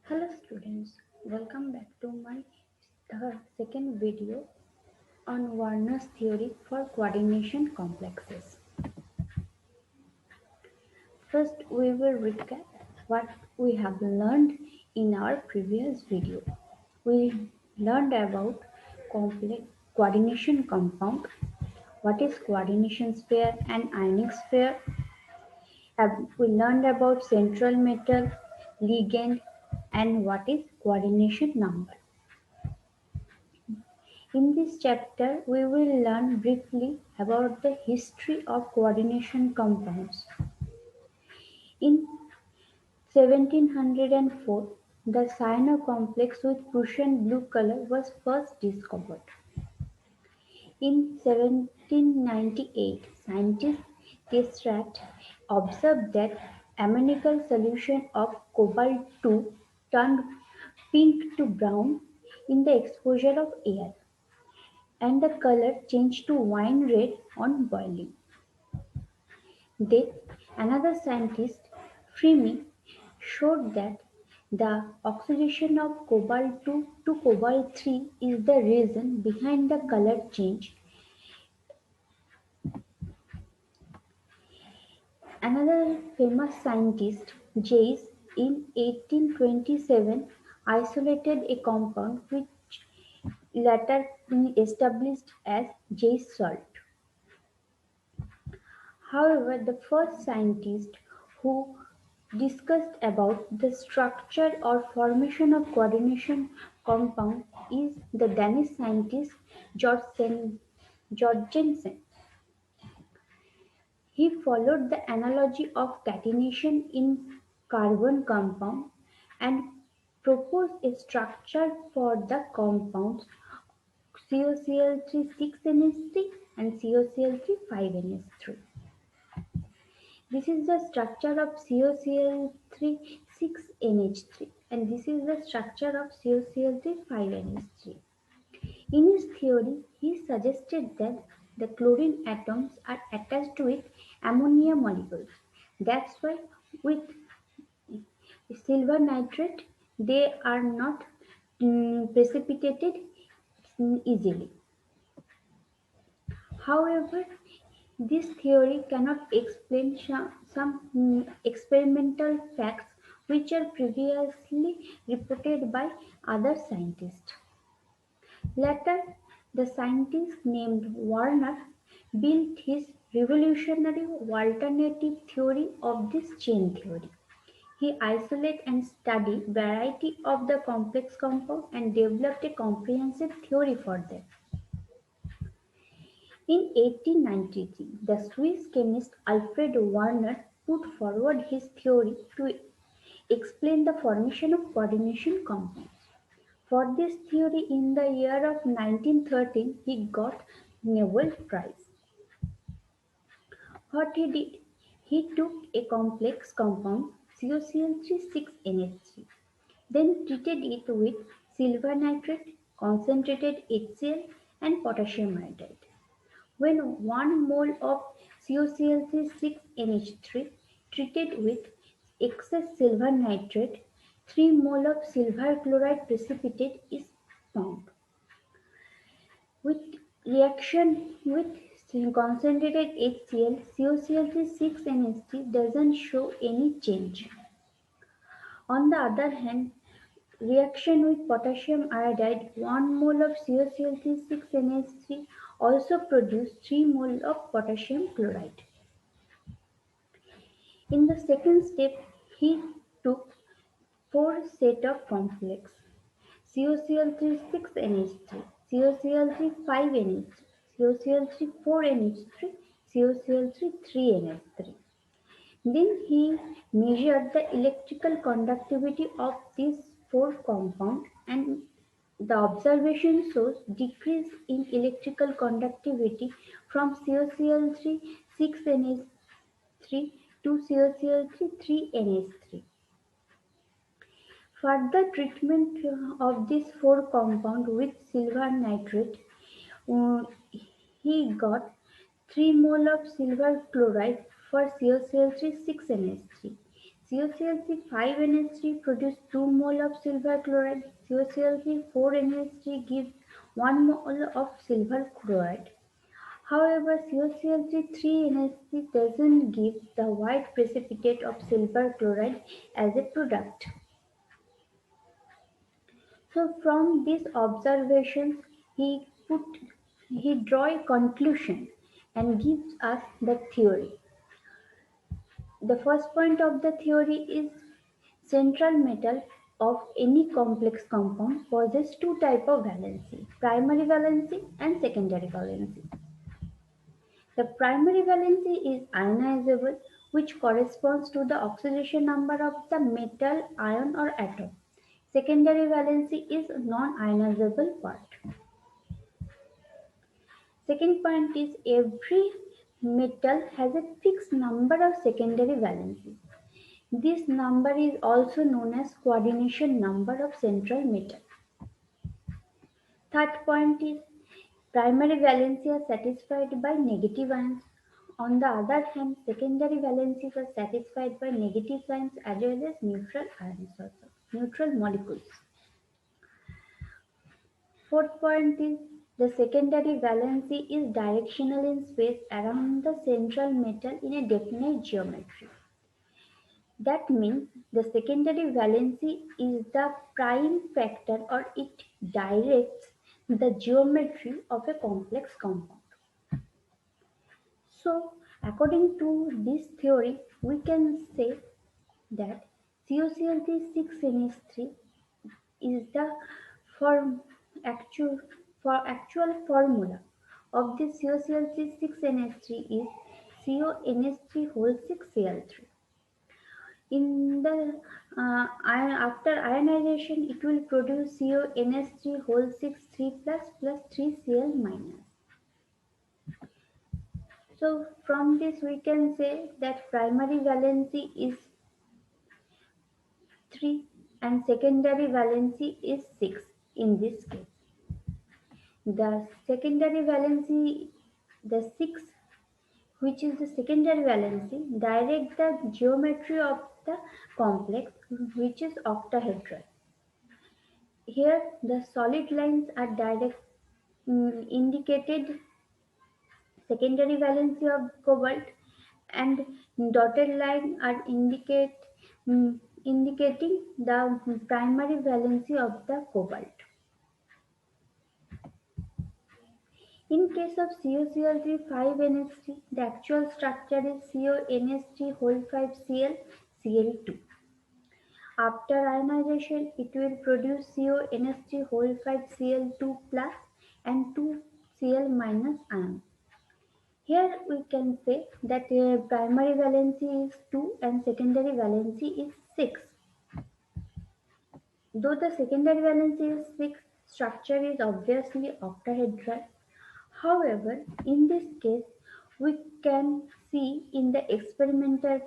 Hello students, welcome back to my second video on Werner's theory for coordination complexes. First, we will recap what we have learned in our previous video. We learned about complex coordination compound, what is coordination sphere and ionic sphere. We learned about central metal, ligand, and what is coordination number. In this chapter, we will learn briefly about the history of coordination compounds. In 1704, the cyano complex with Prussian blue color was first discovered. In 1798, scientist Tesseract observed that ammoniacal solution of cobalt-2 turned pink to brown in the exposure of air, and the color changed to wine red on boiling. Then another scientist, Freeman, showed that the oxidation of cobalt-2 to cobalt-3 is the reason behind the color change. Another famous scientist, Jayes, in 1827 isolated a compound which later established as Jayes salt. However, the first scientist who discussed about the structure or formation of coordination compound is the Danish scientist Jorgensen. He followed the analogy of catenation in carbon compound and proposed a structure for the compounds COCl3 6NH3 and COCl3 5NH3. This is the structure of COCl3 6NH3 and this is the structure of COCl3 5NH3. In his theory, he suggested that the chlorine atoms are attached with ammonia molecules. That's why with silver nitrate they are not precipitated easily. However, this theory cannot explain some experimental facts which are previously reported by other scientists. Later, the scientist named Werner built his revolutionary alternative theory of this chain theory. He isolated and studied variety of the complex compound and developed a comprehensive theory for them. In 1893, the Swiss chemist Alfred Werner put forward his theory to explain the formation of coordination compounds. For this theory in the year of 1913 he got Nobel Prize. What he did, he took a complex compound COCl3 6NH3, then treated it with silver nitrate, concentrated HCl and potassium iodide. When 1 mole of COCl3 6NH3 treated with excess silver nitrate, 3 mole of silver chloride precipitate is formed. With reaction with concentrated HCl, COCl3 6NH3 doesn't show any change. On the other hand, reaction with potassium iodide, 1 mole of COCl3 6NH3 also produced 3 mole of potassium chloride. In the second step, he took 4 set of complex COCl3 6NH3, COCl3 5NH3, COCl3 4NH3, COCl3 3NH3. Then he measured the electrical conductivity of these 4 compounds and the observation shows decrease in electrical conductivity from COCl3 6NH3 to COCl3 3NH3. Further treatment of this 4 compound with silver nitrate, uh, he got 3 mole of silver chloride for COCl3 6NH3. COCl3 5NH3 produces 2 mole of silver chloride. COCl3 4NH3 gives 1 mole of silver chloride. However, COCl3 3NH3 doesn't give the white precipitate of silver chloride as a product. So from these observations, he put he draw a conclusion and gives us the theory. The first point of the theory is central metal of any complex compound possess two types of valency, primary valency and secondary valency. The primary valency is ionizable, which corresponds to the oxidation number of the metal, ion or atom. Secondary valency is non-ionizable part. Second point is every metal has a fixed number of secondary valencies. This number is also known as coordination number of central metal. Third point is primary valency are satisfied by negative ions. On the other hand, secondary valencies are satisfied by negative ions as well as neutral ions also, neutral molecules. Fourth point is the secondary valency is directional in space around the central metal in a definite geometry. That means the secondary valency is the prime factor or it directs the geometry of a complex compound. So, according to this theory, we can say that COCl6NH3 is the form actual actual formula of the COCl6NH3 is CONH3 whole 6Cl3. In the after ionization, it will produce CONH3 whole 6 3 plus 3Cl minus. So from this we can say that primary valency is 3 and secondary valency is 6 in this case. The secondary valency, the 6, which is the secondary valency, direct the geometry of the complex, which is octahedral. Here, the solid lines are indicated secondary valency of cobalt, and dotted line are indicating the primary valency of the cobalt. In case of COCl3 5NH3, the actual structure is CONH3 whole 5Cl Cl2. After ionization, it will produce CONH3 whole 5Cl2 plus and 2Cl minus ion. Here we can say that primary valency is 2 and secondary valency is 6. Though the secondary valency is 6, structure is obviously octahedral. However, in this case, we can see in the experimental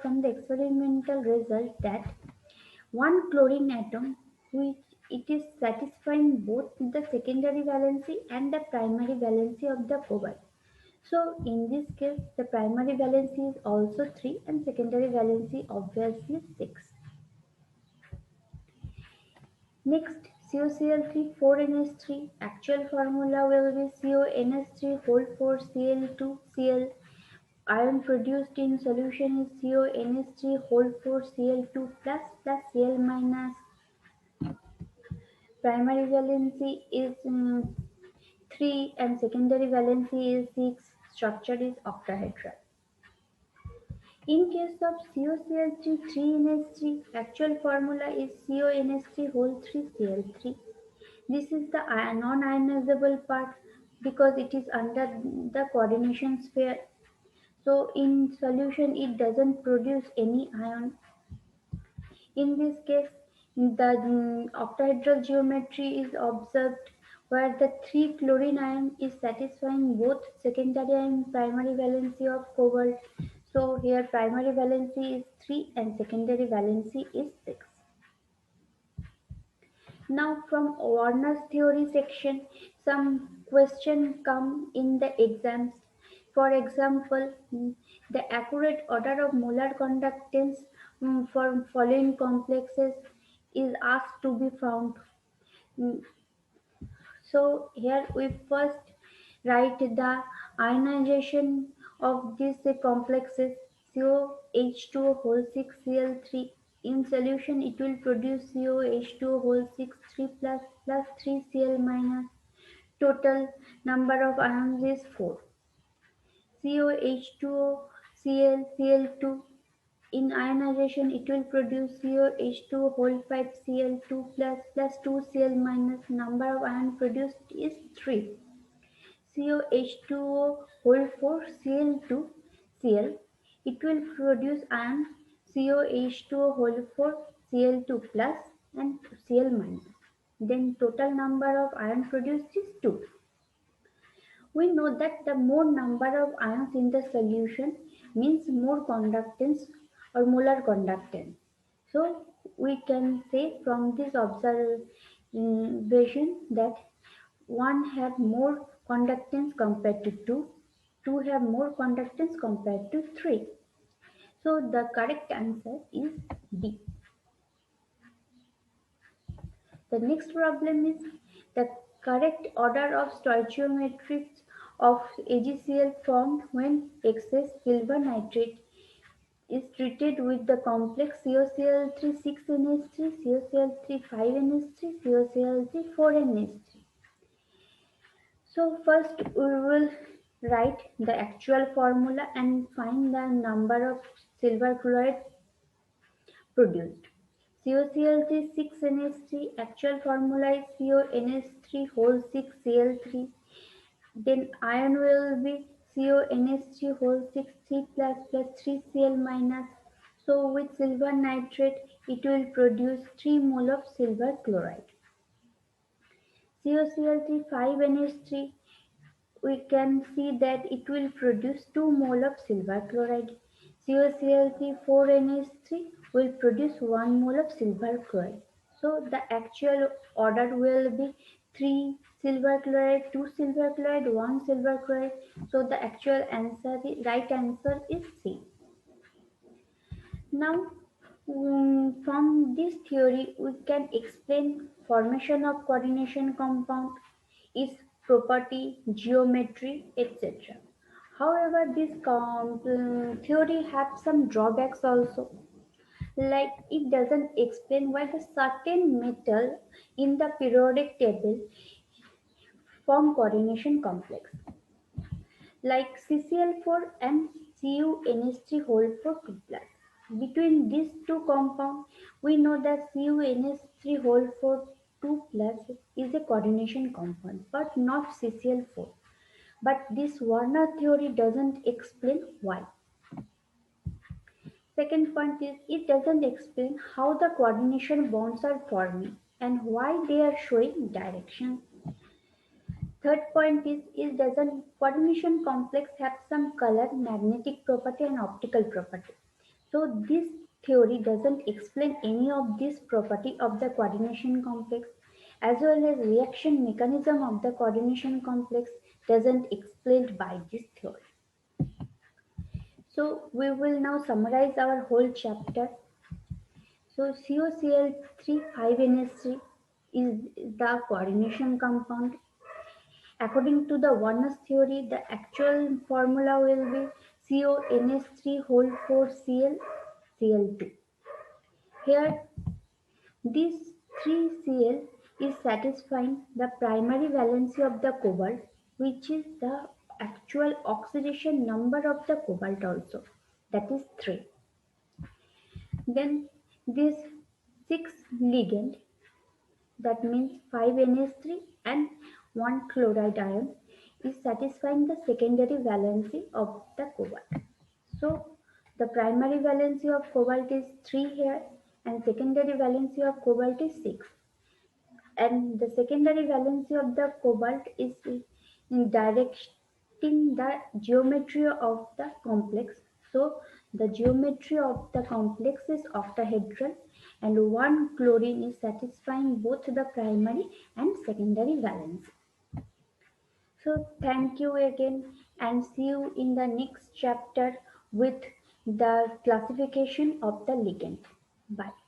result that one chlorine atom, which it is satisfying both the secondary valency and the primary valency of the cobalt. So in this case, the primary valency is also 3 and secondary valency obviously 6. Next, COCl3 4NH3 actual formula will be CONH3 whole 4 Cl2 Cl. Ion produced in solution is CONH3 whole 4 Cl2 plus Cl minus. Primary valency is 3 and secondary valency is 6. Structure is octahedral. In case of COCl3 3NH3, actual formula is CONH3 whole 3 Cl3. This is the non-ionizable part because it is under the coordination sphere. So in solution it doesn't produce any ion. In this case, the octahedral geometry is observed where the 3 chlorine ion is satisfying both secondary and primary valency of cobalt. So here primary valency is 3 and secondary valency is 6. Now from Werner's theory section, some question come in the exams. For example, the accurate order of molar conductance for following complexes is asked to be found. Mm, So here we first write the ionization of these complexes COH2 whole 6 Cl3. In solution it will produce COH2 whole 6 3 plus 3 Cl minus. Total number of ions is 4. COH2O Cl2. In ionization it will produce COH2 whole 5 Cl2 plus 2 Cl minus. Number of ions produced is 3. COH2O whole 4 Cl2 Cl. It will produce ion COH2O whole 4 Cl2 plus and Cl minus. Then total number of ion produced is 2. We know that the more number of ions in the solution means more conductance or molar conductance. So we can say from this observation that one have more conductance compared to two have more conductance compared to three. So the correct answer is D. The next problem is the correct order of stoichiometry of AgCl formed when excess silver nitrate is treated with the complex COCl3 6NH3, COCl3 5NH3, COCl3 4NH3. So first we will write the actual formula and find the number of silver chloride produced. COCl3 6NH3 actual formula is CONH3 whole 6 Cl3. Then iron will be CONH3 whole 6 3 plus 3 Cl minus. So with silver nitrate it will produce 3 mole of silver chloride. COCl3 5NH3 we can see that it will produce 2 mole of silver chloride. COCl3 4NH3 will produce 1 mole of silver chloride. So the actual order will be 3 silver chloride, 2 silver chloride, 1 silver chloride. So the actual answer, right answer is C. Now, from this theory, we can explain formation of coordination compound, its property, geometry, etc. However, this theory has some drawbacks also. Like it doesn't explain why the certain metal in the periodic table form coordination complex like CCl4 and CuNH3 whole for 2 plus. Between these two compounds, we know that CuNH3 whole for 2 plus is a coordination compound, but not CCl4. But this Werner theory doesn't explain why. Second point is it doesn't explain how the coordination bonds are forming and why they are showing direction. Third point is doesn't coordination complex have some color, magnetic property and optical property. So this theory doesn't explain any of this property of the coordination complex as well as reaction mechanism of the coordination complex doesn't explained by this theory. So we will now summarize our whole chapter. So COCl3 5NH3 is the coordination compound. According to the Werner's theory, the actual formula will be CONH3 whole 4 Cl Cl2. Here, this 3Cl is satisfying the primary valency of the cobalt, which is the actual oxidation number of the cobalt also, that is 3. Then this 6 ligand, that means 5NH3 and 1 chloride ion, is satisfying the secondary valency of the cobalt. So the primary valency of cobalt is 3 here and secondary valency of cobalt is 6. And the secondary valency of the cobalt is in directing the geometry of the complex. So the geometry of the complex is octahedral and one chlorine is satisfying both the primary and secondary valency. So thank you again and see you in the next chapter with The classification of the ligand. Bye.